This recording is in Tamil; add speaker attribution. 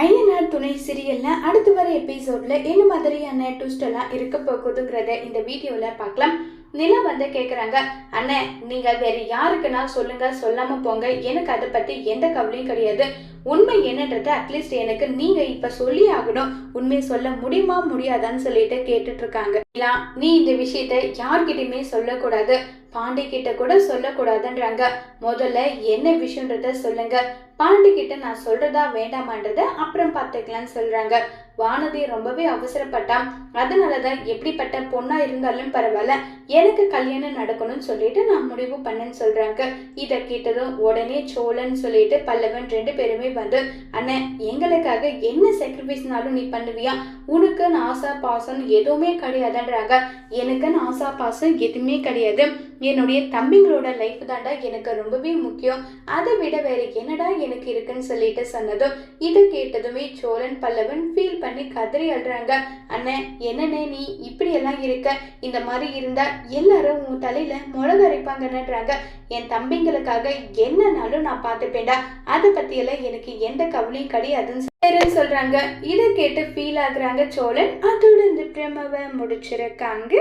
Speaker 1: ஐயனார் துணை சீரியல்ல அடுத்து வர எபிசோட்ல என்ன மாதிரியான ட்விஸ்ட் எல்லாம் இருக்க போகுதுங்கிறத இந்த வீடியோல பார்க்கலாம். நிலா வந்து கேக்குறாங்க, அண்ணே நீங்க வேற யாருக்குன்னா சொல்லுங்க, சொல்லாம போங்க, எனக்கு அதை பத்தி எந்த கவலையும் கிடையாது. உண்மை என்னன்றத அட்லீஸ்ட் எனக்கு நீங்க இப்ப சொல்லி ஆகணும். உண்மை சொல்ல முடியுமா முடியாதான்னு சொல்லிட்டு கேட்டுட்டு இருக்காங்க. இல்ல நீ இந்த விஷயத்த யார்கிட்டயுமே சொல்லக்கூடாது, பாண்டி கிட்ட கூட சொல்லக்கூடாதுன்றாங்க. முதல்ல என்ன விஷயன்றத சொல்லுங்க, பாண்டி கிட்ட நான் சொல்றதா வேண்டாமான்றத அப்புறம் பார்த்துக்கலாம்னு சொல்றாங்க. வானதி ரொம்பவே அவசரப்பட்டான், அதனாலதான் எப்படிப்பட்ட பொண்ணா இருந்தாலும் பரவாயில்ல எனக்கு கல்யாணம் நடக்கணும்னு சொல்லிட்டு நான் முடிவு பண்ணேன்னு சொல்றாங்க. இதை கேட்டதும் உடனே சோழன் சொல்லிட்டு பல்லவன் ரெண்டு பேருமே வந்து, அண்ணன் எங்களுக்காக என்ன சாக்ரிஃபைஸ்னாலும் நீ பண்ணுவியா, உனக்குன்னு ஆசா பாசம் எதுவுமே கிடையாதுன்றாங்க. எனக்குன்னு ஆசா பாசம் எதுவுமே கிடையாது, என்னுடைய தம்பிங்களோட லைஃப் தாண்டா எனக்கு ரொம்பவே முக்கியம், அதை விட வேற என்னடா எனக்கு இருக்குன்னு சொல்லிட்டு சொன்னதும் இதை கேட்டதுமே சோழன் பல்லவன் ஃபீல் பண்ணி கதறி அழுறாங்க. அண்ணன் என்னண்ணே நீ இப்படி எல்லாம் இருக்க, இந்த மாதிரி இருந்தா எல்லாரும் உன் தலையில முளகு அரைப்பாங்கன்னுறாங்க. என் தம்பிங்களுக்காக என்னன்னாலும் நான் பார்த்துப்பேன்டா, அதை பத்தியெல்லாம் எனக்கு எந்த கவலையும் கிடையாதுன்னு சொல்றாங்க. இதை கேட்டு ஃபீல் ஆகுறாங்க சோழன். அதோட இந்த பிரமவை முடிச்சிருக்காங்க.